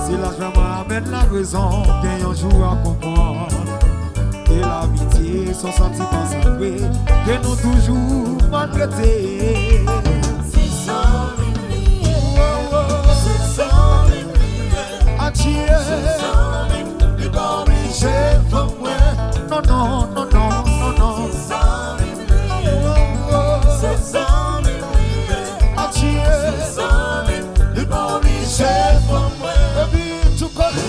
Si l'argent m'amène la raison, qu'il y a un jour à comprendre. Et l'amitié, son sentiment sacré, que nous toujours maltraités. C'est sans l'oublier, c'est sans l'oublier. Adieu, c'est sans l'oublier, pas obligé pour moi. Non, non, non, non, non, non. C'est sans l'oublier, c'est sans l'oublier. Adieu, c'est sans l'oublier, pas obligé pour moi. baby, tu connais.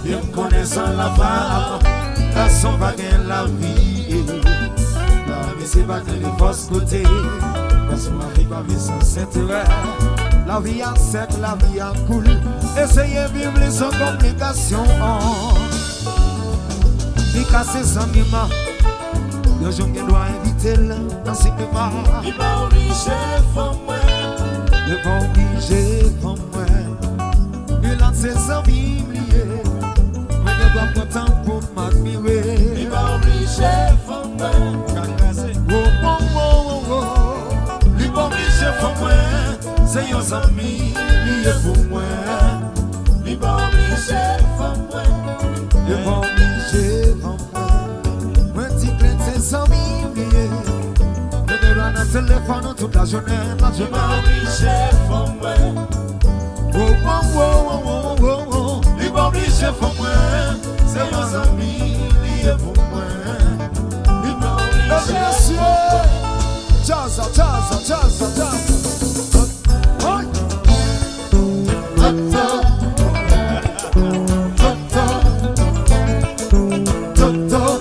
Bien connaissant la femme, garçon va gagner la vie. La vie c'est pas les forces côté. Garçon la vie va vivre sans intérêt. La vie en sec, la vie en cool. Essayez de vivre sans complications. Il casse sans mima. Le jour qu'il doit inviter là dans ce débat. Il va obliger pour moi. Il va obliger pour moi. Il a ses amis liés. Mais il doit prendre temps pour m'admirer. Il va obliger pour moi. Oh, oh, oh, oh, oh. Il va obliger pour moi. C'est un ami lié pour moi. Il va obliger pour moi. Il va obliger pour moi. Moi, tu crains ses amis liés. Je vais dans le téléphone toute la journée. Il va obliger pour moi. Oh, oh, oh, oh, oh, oh, oh. Il va obliger pour moi. C'est un ami lié pour moi. Il va obliger pour moi. Jazza, jazza, jazza, jazza. Oi! Toto, Toto, Toto, Toto, Toto,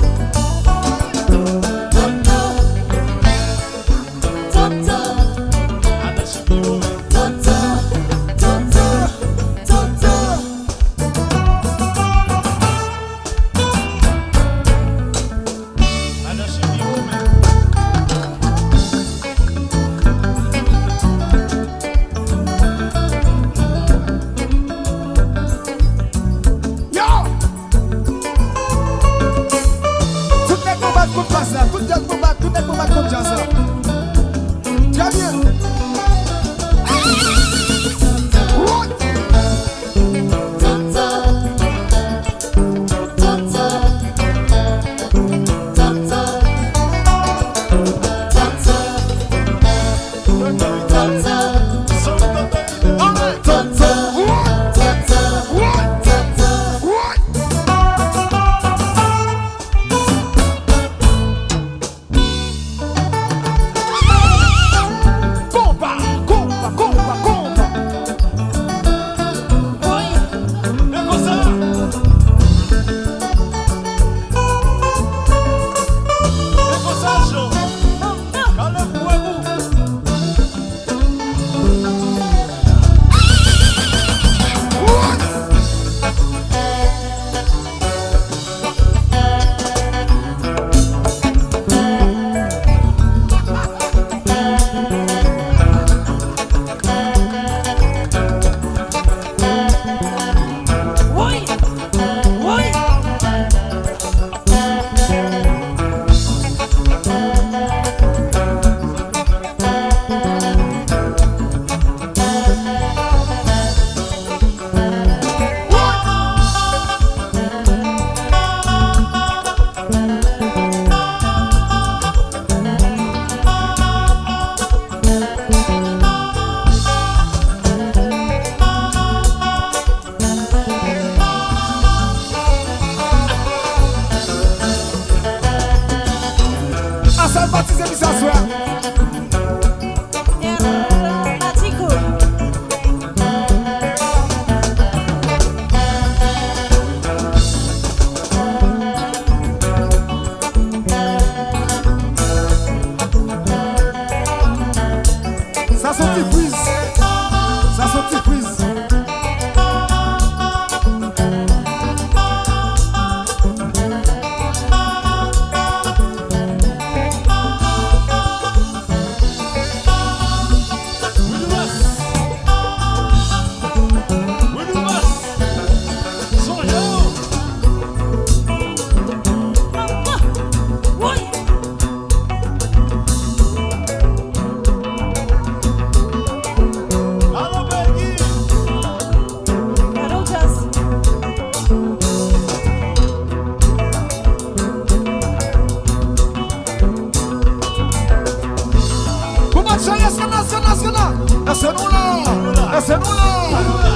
Laissez-nous là.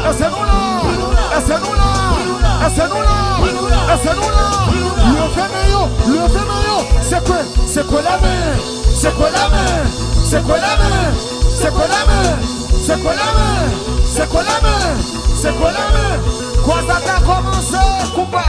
Laissez-nous là. Laissez-nous là. Laissez-nous là. Laissez-nous là. Levez maillot. C'est quoi la main? C'est quoi la main? C'est quoi la main? C'est quoi la main? C'est quoi la main? C'est quoi la main? C'est quoi la main? Quoi ça a commencé? Coupa.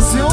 attention.